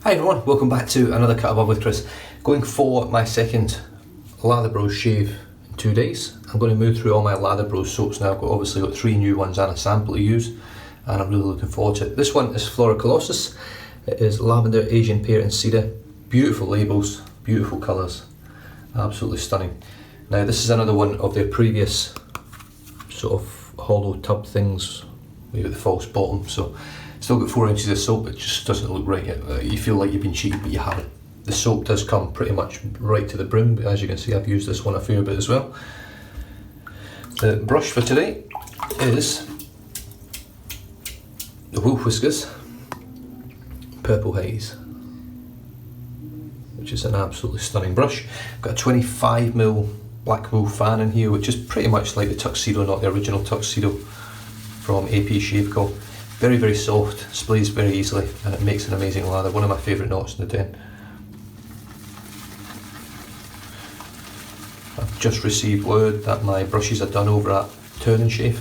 Hi everyone, welcome back to another Cut Above with Chris. Going for my second Lather Bros shave in 2 days. I'm going to move through all my Lather Bros soaps now. I've obviously got 3 new ones and a sample to use, and I'm really looking forward to it. This one is Flora Colossus. It is lavender, Asian pear and cedar. Beautiful labels, beautiful colours, absolutely stunning. Now this is another one of their previous sort of hollow tub things with the false bottom, so still got 4 inches of soap. It just doesn't look right yet. You feel like you've been cheated, but you haven't. The soap does come pretty much right to the brim, but as you can see I've used this one a fair bit as well. The brush for today is the Whiskers Purple Haze, which is an absolutely stunning brush. I've got a 25mm black wool fan in here, which is pretty much like the Tuxedo, not the original Tuxedo from AP Shave Co. Very, very soft, sprays very easily, and it makes an amazing lather. One of my favourite knots in the den. I've just received word that my brushes are done over at Turn and Shave.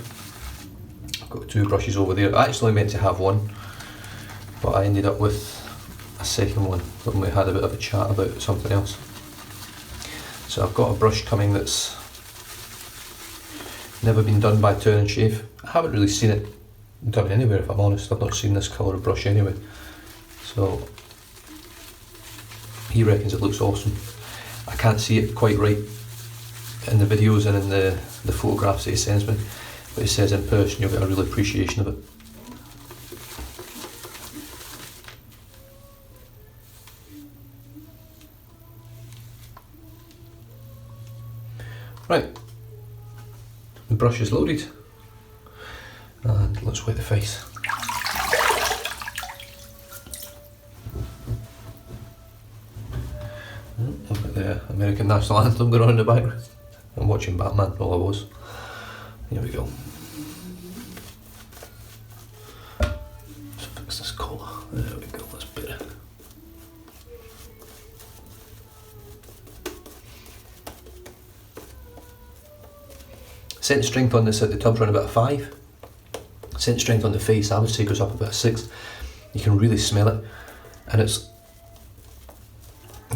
I've got 2 brushes over there. I actually meant to have one, but I ended up with a second one when we had a bit of a chat about something else. So I've got a brush coming that's never been done by Turn and Shave. I haven't really seen it done anywhere, if I'm honest. I've not seen this colour of brush anyway. So he reckons it looks awesome. I can't see it quite right in the videos and in the photographs that he sends me, but he says in person you'll get a real appreciation of it. Right, the brush is loaded, and let's wet the face. I've got the American National Anthem going on in the background. I'm watching Batman, all I was. Here we go. Let's fix this collar. There we go, that's better. Scent strength on this at the tub's around about a 5. Scent strength on the face I would say goes up about a 6. You can really smell it, and it's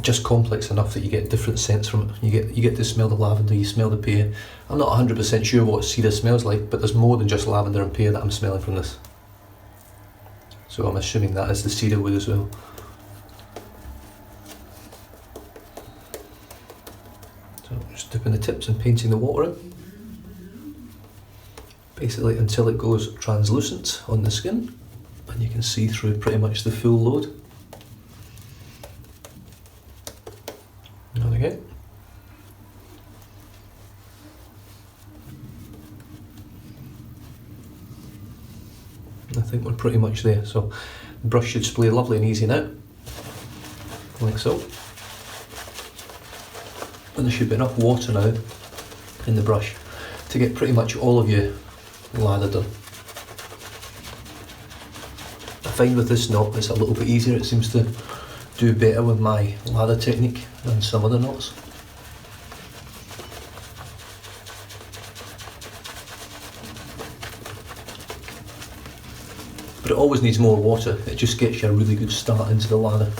just complex enough that you get different scents from it. You get to smell the lavender, you smell the pear. I'm not 100% sure what cedar smells like, but there's more than just lavender and pear that I'm smelling from this. So I'm assuming that is the cedar wood as well. So I'm just dipping the tips and painting the water in. Basically until it goes translucent on the skin and you can see through pretty much the full load. And again. I think we're pretty much there, so the brush should splay lovely and easy now, like so. And there should be enough water now in the brush to get pretty much all of your lather done. I find with this knot it's a little bit easier. It seems to do better with my lather technique than some other knots. But it always needs more water. It just gets you a really good start into the lather.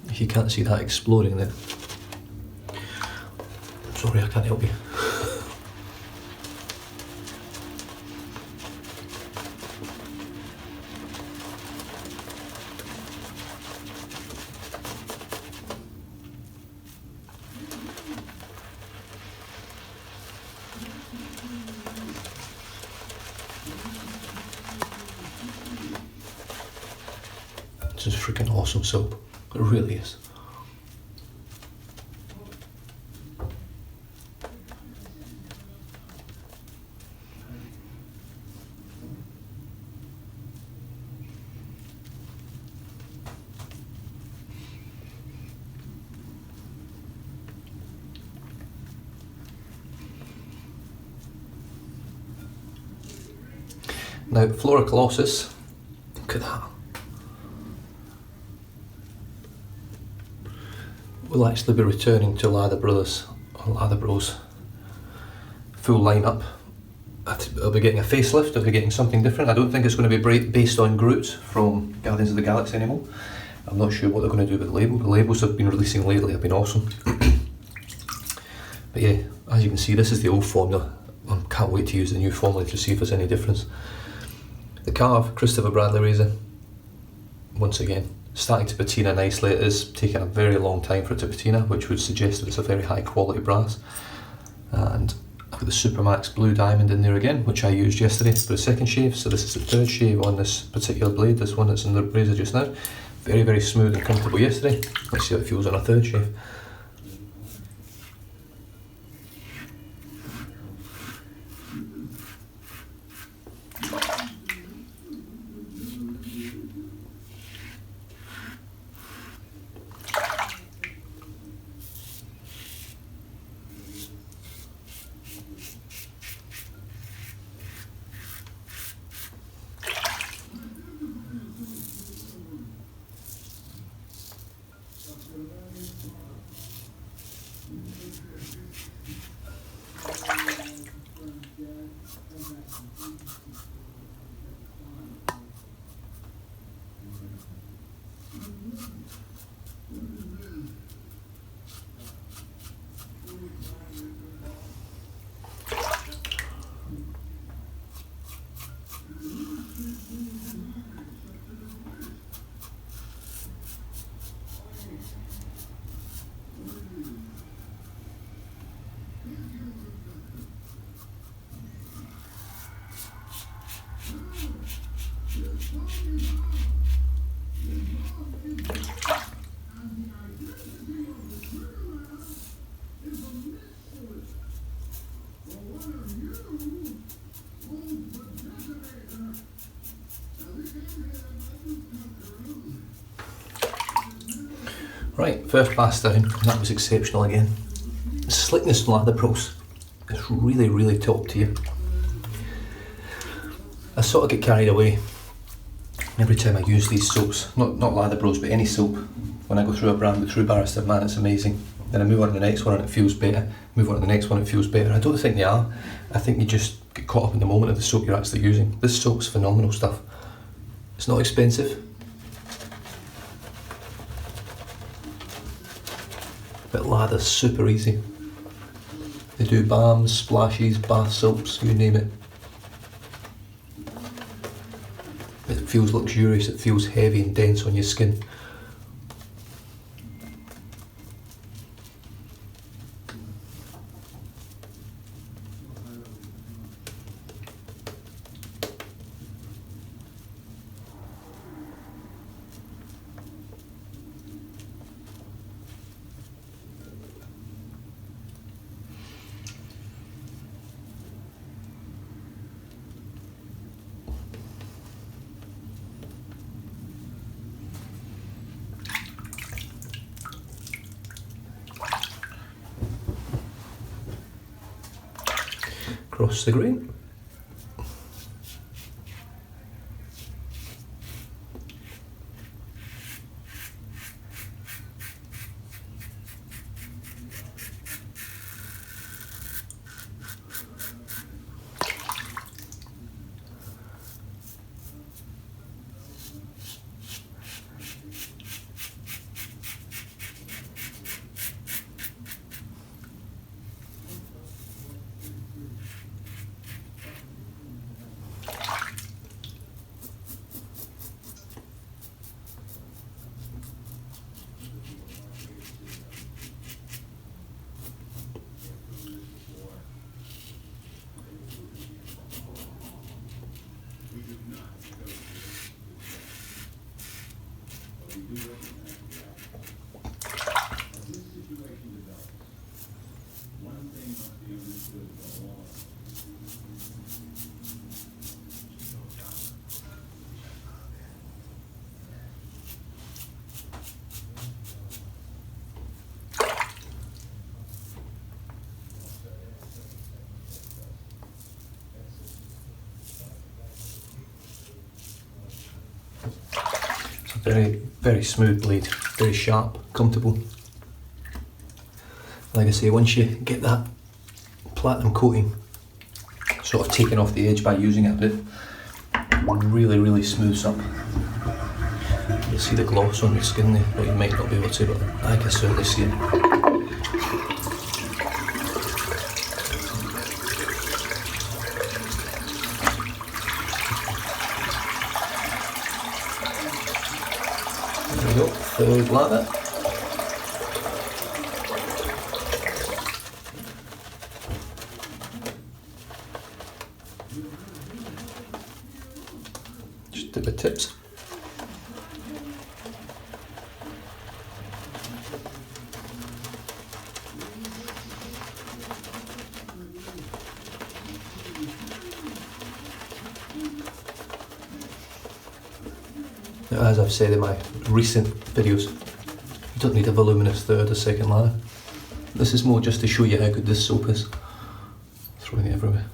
If you can't see that exploding there. Sorry, I can't help you. This is freaking awesome soap. It really is. Now, Flora Colossus, look at that. We'll actually be returning to Lather Brothers, or Lather Bros, full lineup. I'll be getting a facelift, I'll be getting something different. I don't think it's going to be based on Groot from Guardians of the Galaxy anymore. I'm not sure what they're going to do with the label. The labels have been releasing lately have been awesome. But yeah, as you can see, this is the old formula. I can't wait to use the new formula to see if there's any difference. The Karve Christopher Bradley razor, once again, starting to patina nicely. It is taking a very long time for it to patina, which would suggest that it's a very high quality brass. And I've got the Supermax Blue Diamond in there again, which I used yesterday for the second shave. So this is the third shave on this particular blade, this one that's in the razor just now. Very, very smooth and comfortable yesterday. Let's see how it feels on a third shave. Right, first pass down, that was exceptional again. The slickness from Lather Bros is really, really top tier. I sort of get carried away every time I use these soaps, not Lather Bros, but any soap. When I go through a brand with True Barrister, man, it's amazing. Then I move on to the next one and it feels better. Move on to the next one, it feels better. I don't think they are. I think you just get caught up in the moment of the soap you're actually using. This soap's phenomenal stuff. It's not expensive. But Lather's super easy. They do balms, splashes, bath soaps, you name it. It feels luxurious, it feels heavy and dense on your skin. Across the grain. very smooth blade, very sharp, comfortable. Like I say, once you get that platinum coating sort of taken off the edge by using it a bit, really smooths up. You'll see the gloss on the skin there, but you might not be able to, but I can certainly see it. There we go, third lather. Just dip the tips. Now, as I've said in my recent videos, you don't need a voluminous third or second lather. This is more just to show you how good this soap is. Throwing it everywhere.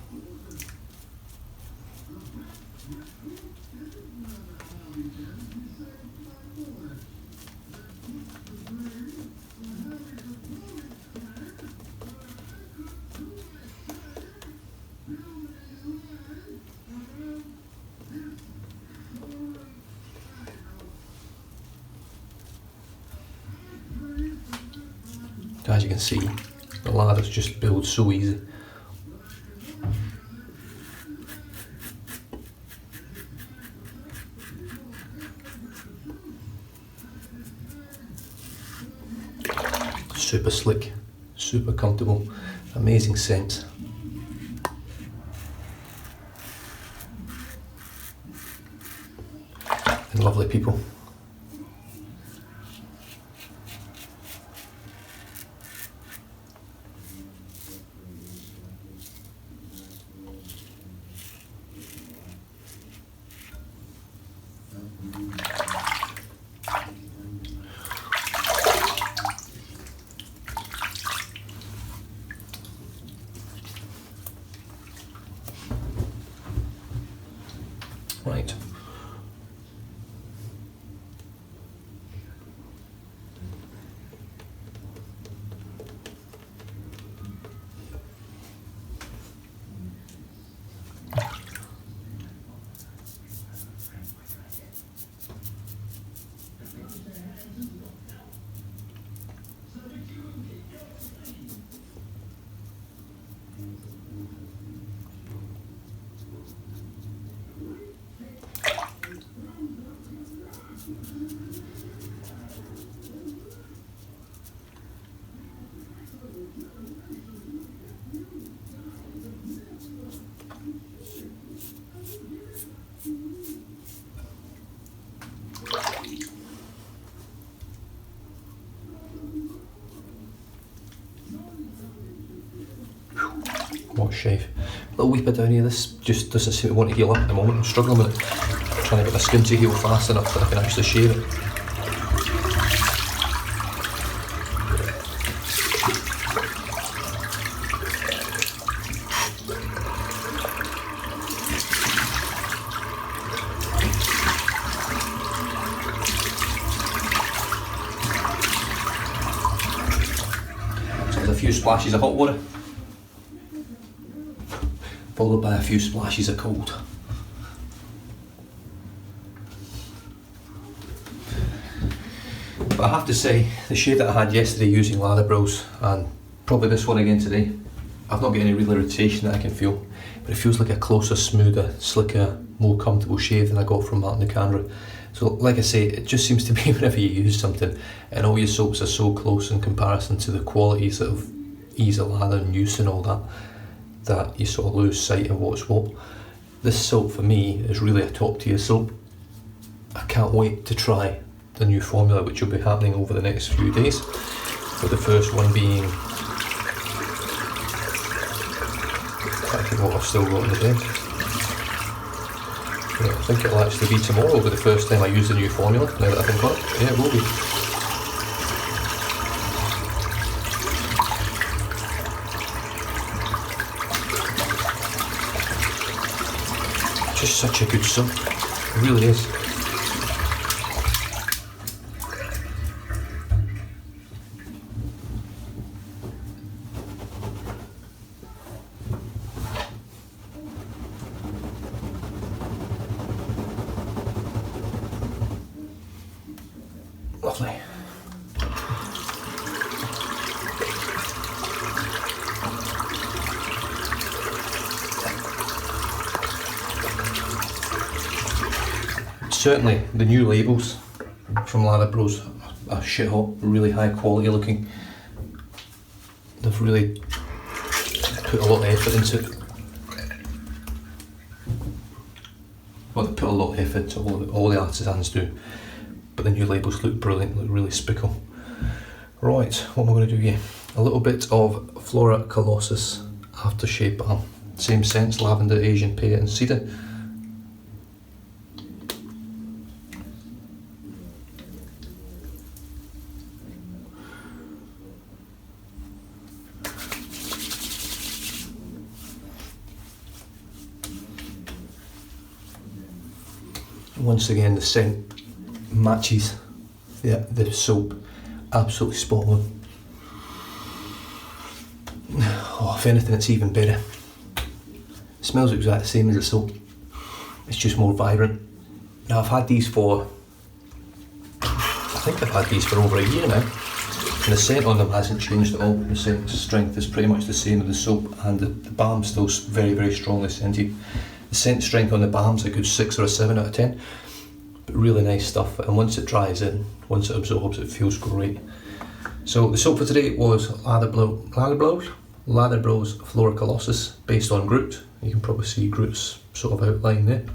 As you can see, the lathers just build so easy. Super slick, super comfortable, amazing scent. And lovely people. Right. What a shave. A little wee bit down here, this just doesn't seem to want to heal up at the moment. I'm struggling with it. I'm trying to get my skin to heal fast enough that I can actually shave it. So there's a few splashes of hot water, followed by a few splashes of cold. But I have to say, the shave that I had yesterday using Lather Brows, and probably this one again today, I've not got any real irritation that I can feel, but it feels like a closer, smoother, slicker, more comfortable shave than I got from Martin Nicandra. So like I say, it just seems to be whenever you use something, and all your soaps are so close in comparison to the qualities of ease of lather and use and all that, that you sort of lose sight of what's what. This soap for me is really a top tier soap. I can't wait to try the new formula, which will be happening over the next few days, with the first one being, I think what I've still got in the bin. Yeah, I think it'll actually be tomorrow will be the first time I use the new formula, now that I think about it. Yeah, it will be. Just such a good soap, it really is. Lovely. Certainly the new labels from Lather Bros are shit hot, really high quality looking. They've really put a lot of effort into it. Well, they put a lot of effort into all the artisans do, but the new labels look brilliant, look really spickle. Right, what am I going to do here? A little bit of Flora Colossus aftershave balm. Same scents, lavender, Asian pear and cedar. Once again, the scent matches the soap, absolutely spot on. Oh, if anything, it's even better. It smells exactly the same as the soap, it's just more vibrant. Now, I've had these for, I think I've had these for over a year now, and the scent on them hasn't changed at all. The scent strength is pretty much the same as the soap, and the balm's still very, very strongly scented. The scent strength on the balm's a good 6 or a 7 out of 10, but really nice stuff, and once it dries in, once it absorbs, it feels great. So the soap for today was Lather Bros Flora Colossus, based on Groot. You can probably see Groot's sort of outline there,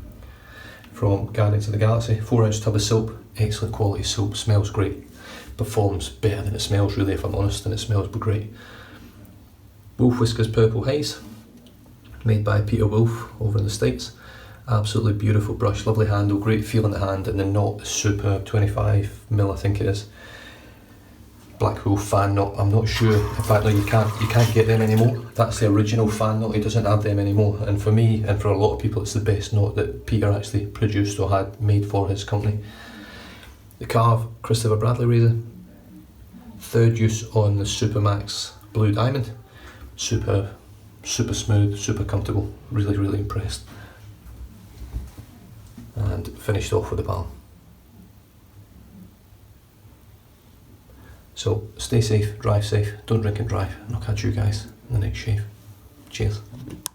from Guardians of the Galaxy. 4 ounce tub of soap, excellent quality soap, smells great, performs better than it smells really, if I'm honest, and it smells great. Whiskers Purple Haze, made by Peter Wolf over in the States. Absolutely beautiful brush, lovely handle, great feel in the hand, and the knot is superb, 25mm I think it is. Blackpool fan knot, I'm not sure, in fact no, you can't get them anymore. That's the original fan knot, he doesn't have them anymore, and for me and for a lot of people it's the best knot that Peter actually produced or had made for his company. The Karve Christopher Bradley razor, 3rd use on the Supermax Blue Diamond, superb. Super smooth, super comfortable, really, really impressed. And finished off with the balm. So stay safe, drive safe, don't drink and drive, and I'll catch you guys in the next shave. Cheers.